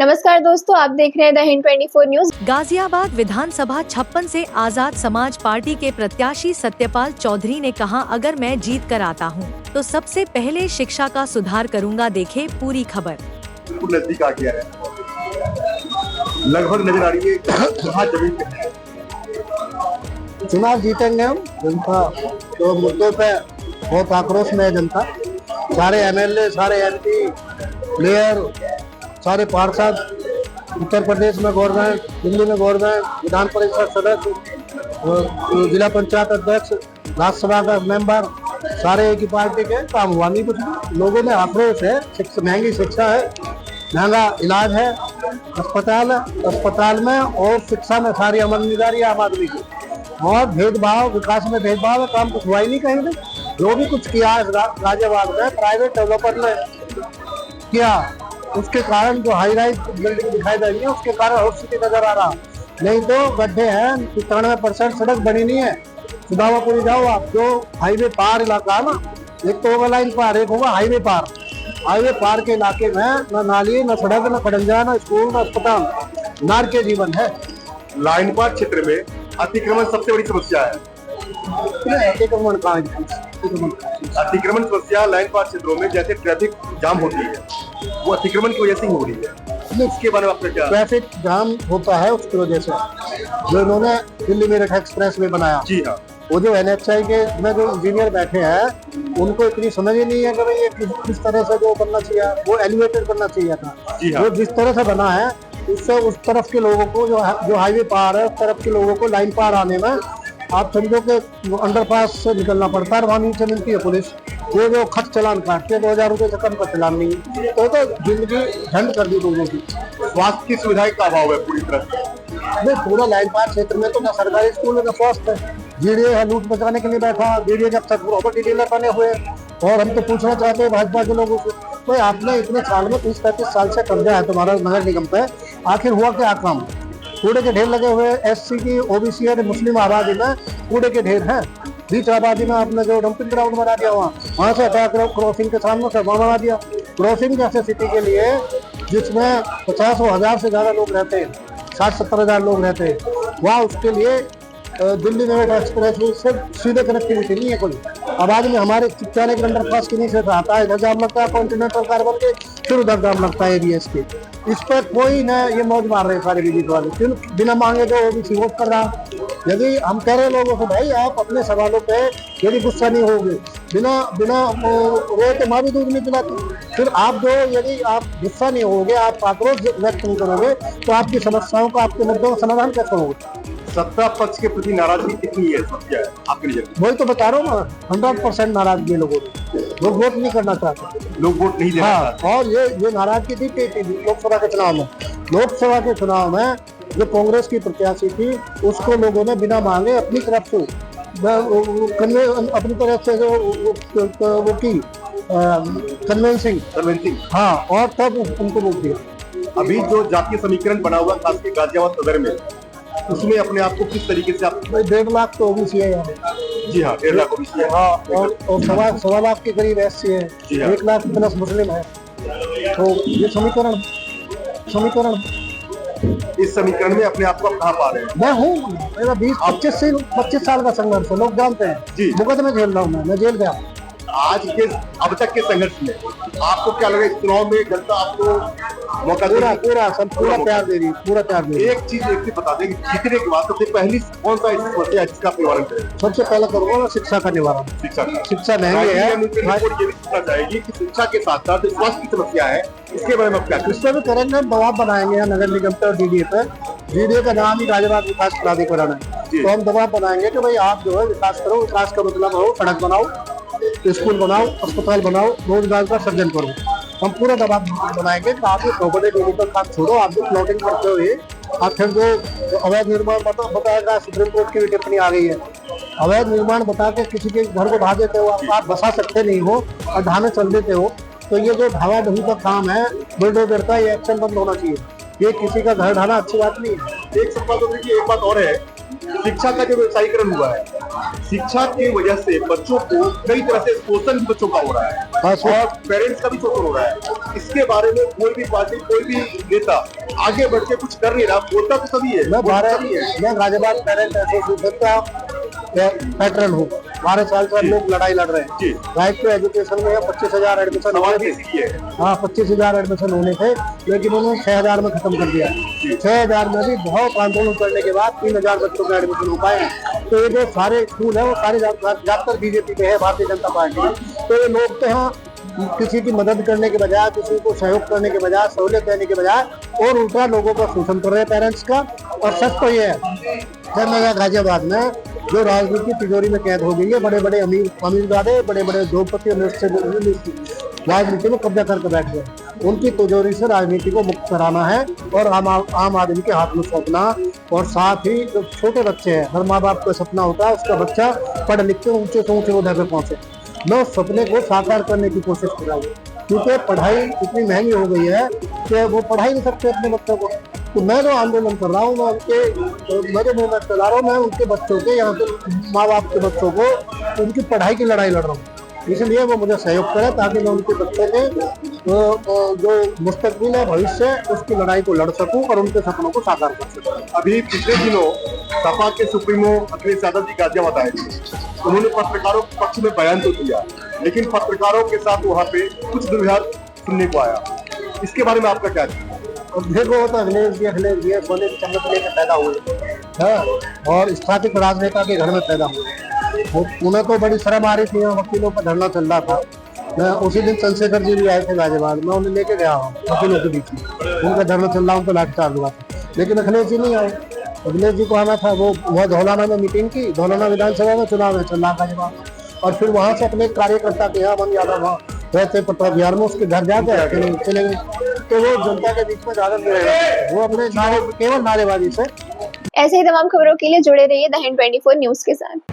नमस्कार दोस्तों, आप देख रहे हैं द हिंद 24 न्यूज। गाजियाबाद विधानसभा 56 से आजाद समाज पार्टी के प्रत्याशी सत्यपाल चौधरी ने कहा, अगर मैं जीत कर आता हूं, तो सबसे पहले शिक्षा का सुधार करूंगा। देखे पूरी खबर। बिल्कुल नजदीक आ गया है, लगभग नजर आ रही है कहाँ जमीन पे है। चुनाव जीतेंगे हम। जनता तो मुद्दों पे बहुत आक्रोश में है जनता। सारे एमएलए, सारे एमपी, मेयर, सारे पार्षद, उत्तर प्रदेश में गवर्नमेंट, दिल्ली में गवर्नमेंट, विधान परिषद सदस्य, जिला पंचायत अध्यक्ष, राज्यसभा का मेंबर, सारे एक ही पार्टी के। काम हुआ नहीं कुछ भी। लोगों में आक्रोश है। महंगी शिक्षा है, महंगा इलाज है, अस्पताल में और शिक्षा में सारी अमलदारी आम आदमी की, और भेदभाव, विकास में भेदभाव है। काम कुछ हुआ ही नहीं कहीं भी। जो भी कुछ किया है गाजियाबाद में प्राइवेट डेवलपर ने किया, उसके कारण जो हाई राइज बिल्डिंग दिखाई दे रही है, उसके कारण हॉट सिटी नजर आ रहा। नहीं तो गड्ढे हैं, 93% सड़क बनी नहीं है। सुदामापुरी जाओ आप, जो हाईवे पार इलाका है ना, एक तो होगा लाइन पार, एक होगा हाईवे पार। हाईवे पार के इलाके में न नाली, न सड़क, न खड़ंजा, न स्कूल, न अस्पताल, नार के जीवन है। लाइन पार क्षेत्र में अतिक्रमण सबसे बड़ी समस्या है। अतिक्रमण कहाँ है? अतिक्रमण समस्या लाइन पार क्षेत्रों में जैसे ट्रैफिक जाम होती है, वो अतिक्रमण की वजह से ही हो रही है। उसके बारे में आपका क्या? ट्रैफिक जाम होता है उसकी वजह से, जो इन्होंने दिल्ली मेरठ एक्सप्रेस वे बनाया। जी हाँ। वो जो NHAI के में जो इंजीनियर बैठे हैं, उनको इतनी समझ ही नहीं है कि भाई ये किस तरह से जो बनना चाहिए, वो एलिवेटेड बनना चाहिए था। वो जिस तरह से बना है, उससे उस तरफ के लोगों को, जो हाईवे पार है, उस तरफ के लोगों को लाइन पार आने में आप समझो कि अंडरपास से निकलना पड़ता है। वहाँ नीचे मिलती है पुलिस, वो जो खत चलान काटते हैं, 2000 रुपये से कम का चलान नहीं है। तो जिंदगी झंड कर दी लोगों की। स्वास्थ्य की सुविधाएं का अभाव है पूरी तरह से। पूरा लाइन पार क्षेत्र में तो ना सरकारी स्कूल है, ना स्वास्थ्य है। GDA है लूट बचाने के लिए बैठा। GDA जब तक प्रॉपर्टी डीलर बने हुए। और हम तो पूछना चाहते हैं भाजपा के लोगों से, भाई आपने इतने साल में 30-35 साल से कब्जा है तुम्हारा नगर निगम पे, आखिर हुआ क्या काम? कूड़े के ढेर लगे हुए। SC की, OBC और मुस्लिम आबादी में कूड़े के ढेर हैं। बीच आबादी में आपने जो डंपिंग ग्राउंड बना दिया, वहाँ से हटा कर क्रॉसिंग के सामने से वहाँ बना दिया। क्रॉसिंग जैसे सिटी के लिए, जिसमें 50,000 से ज़्यादा लोग रहते हैं, 60-70 हज़ार लोग रहते हैं, वहाँ उसके लिए दिल्ली मेरठ एक्सप्रेस से सीधे कनेक्टिविटी नहीं है कोई। आबादी में हमारे चिपचाने के अंडरपास की नीचे आता है, इधर जाम लगता है कॉन्टिनेंटल कार्बन के, फिर उधर जाम लगता है ABS के। इस पर कोई न ये मौज मार रहे सारे बीजेपी वाले, फिर बिना मांगे तो OBC वोट कर रहा। यदि हम कह रहे लोगों को, भाई आप अपने सवालों पे यदि गुस्सा नहीं होगे, बिना रोए तो माँ भी दूध नहीं पिलाती। फिर आप जो, यदि आप गुस्सा नहीं होगे, आप आक्रोश व्यक्त नहीं करोगे, तो आपकी समस्याओं का, आपके मुद्दों का समाधान कैसे होगा? सत्ता पक्ष के प्रति नाराजगी कितनी है, क्या है आपके लिए? वही तो बता रहा हूँ ना, 100% नाराजगी लोगों में। लोग वोट नहीं करना चाहते, लोग वोट नहीं देना चाहते। और ये नाराजगी थी लोकसभा के चुनाव में। लोकसभा के चुनाव में जो कांग्रेस की प्रत्याशी थी, उसको लोगों ने बिना मांगे अपनी तरफ से अपनी तरफ से वो की कन्वेंसिंग, हाँ, और तब उनको वोट दिया। अभी जो जातीय समीकरण बना हुआ खासकर गाजियाबाद सदर में, उसमें अपने आप को किस तरीके से आप? 1.5 लाख तो OBC है यहाँ। जी हाँ, 1.5 लाख OBC है। हाँ, और 1.25 लाख के करीब SC है। 1 लाख प्लस मुस्लिम है। तो ये समीकरण इस समीकरण में अपने आप को आप कहाँ पा रहे हैं? मैं हूँ, मेरा 25 साल का संघर्ष है, लोग जानते हैं। मुकदमे झेल रहा हूँ, मैं जेल गया। आज के अब तक के संघर्ष में आपको क्या लगा, इस चुनाव में जनता आपको मौका पूरा प्यार दे रही है, पूरा प्यार दे रही है। एक चीज बता दें कि जीतने के बाद सबसे पहली कौन सा समस्या है जिसका निवारण करें? सबसे पहले करूँगा ना शिक्षा का निवारण। शिक्षा महंगी है। ये भी पूछना चाहेगी कि शिक्षा के साथ साथ स्वास्थ्य की समस्या है, इसके बारे में आप क्या? इस पर भी करेंगे, दबाव बनाएंगे नगर निगम पे और GDA पे। GDA का नाम ही गाजियाबाद विकास प्राधिकरण है, तो हम दबाव बनाएंगे कि भाई आप जो है विकास करो। विकास का मतलब हो सड़क बनाओ, स्कूल बनाओ, अस्पताल बनाओ, रोजगार का सृजन करो। हम पूरा दबाव बनाएंगे कि आप ये प्रॉपर्टी डेवलपर काम छोड़ो। आप जो प्लॉटिंग करते हुए, आप फिर जो अवैध निर्माण बताएगा, सुप्रीम कोर्ट की भी टिप्पणी आ गई है। अवैध निर्माण बता के किसी के घर को ढा देते हो, आप बसा सकते नहीं हो और ढाने चल देते हो, तो ये जो ढावा ढही का काम है बुलडोजर का, ये एक्शन बंद होना चाहिए। ये किसी का घर ढाना अच्छी बात नहीं है। एक सवाल तो देखिए, एक बात और है शिक्षा का जो व्यवसायीकरण हुआ है, शिक्षा की वजह से बच्चों को कई तरह से शोषण भी बच्चों का हो रहा है और पेरेंट्स का भी शोषण हो रहा है। इसके बारे में कोई भी पार्टी, कोई भी नेता आगे बढ़ के कुछ कर नहीं रहा। बोलता तो सभी है, मैं गाजियाबाद पेरेंट एसोसिएशन का पैटर्न हूँ। 12 साल से हम लोग लड़ाई लड़ रहे हैं। राइट टू एजुकेशन में 25,000 एडमिशन होने थे। हाँ, 25,000 एडमिशन होने थे, लेकिन उन्होंने 6,000 में खत्म कर दिया। 6,000 में भी बहुत आंदोलन करने के बाद 3,000 बच्चों का एडमिशन हो पाए। तो ये जो सारे स्कूल है वो सारे ज्यादातर बीजेपी के है, भारतीय जनता पार्टी में। तो ये लोग तो यहाँ किसी की मदद करने के बजाय, किसी को सहयोग करने के बजाय, सहूलियत देने के बजाय और उल्टा लोगों का शोषण कर रहे हैं पेरेंट्स का। और सच तो ये है, जब मैं गाजियाबाद में जो राजनीति तिजोरी में कैद हो गई है, बड़े बड़े अमीरजादे, बड़े बड़े उद्योगपति राजनीति में कब्जा करके बैठ गए। उनकी तिजोरी से राजनीति को मुक्त कराना है और आम आदमी के हाथ में सौंपना। और साथ ही जो छोटे बच्चे हैं, हर माँ बाप का सपना होता है उसका बच्चा पढ़ लिख के ऊंचे से ऊंचे उहदे पे पहुंचे। मैं उस सपने को साकार करने की कोशिश कर रहा हूँ, क्योंकि पढ़ाई इतनी महंगी हो गई है कि वो पढ़ा ही नहीं सकते अपने बच्चों को। तो मैं जो आंदोलन कर रहा हूँ, मैं उनके मेरे मूवमेंट चला रहा हूँ, मैं उनके बच्चों के, यहाँ के माँ बाप के बच्चों को उनकी पढ़ाई की लड़ाई लड़ रहा हूँ। इसलिए वो मुझे सहयोग करे ताकि मैं उनके बच्चों के जो मुस्तकबिल है, भविष्य, उसकी लड़ाई को लड़ सकूं और उनके सपनों को साकार कर सकूं। अभी पिछले दिनों सपा के सुप्रीमो अखिलेश यादव जी गाजियाबाद आए थे। उन्होंने पत्रकारों के पक्ष में बयान तो दिया, लेकिन पत्रकारों के साथ वहाँ पे कुछ दुर्व्यवहार सुनने को आया। इसके बारे में आपका क्या है? देखो, तो अखिलेश जी सोने की चम्मच लेकर पैदा हुए, और स्थापित राजनेता के घर में पैदा हुए। उन्हें तो बड़ी शर्म आ रही थी, वकीलों पर धरना चल रहा था। मैं उसी दिन चंद्रशेखर जी भी आए थे गाजियाबाद, मैं उन्हें लेके गया हूँ वकीलों के बीच में। उनका धरना चल रहा, उन पर लाठीचार्ज हुआ था, लेकिन अखिलेश जी नहीं आए। अखिलेश जी को आना था, वो वह धौलाना में मीटिंग की, धौलाना विधानसभा में चुनाव है चल रहा गाजियाबाद, और फिर वहाँ से अपने कार्यकर्ता के यहाँ मन यादव वहाँ रहते पटवा बिहार में, उसके घर जाकर चलेंगे। तो वो जनता के बीच में ज्यादा नहीं रहेगा, वो अपने केवल नारेबाजी से। ऐसे ही तमाम खबरों के लिए जुड़े रहिए द हिंद 24 न्यूज के साथ।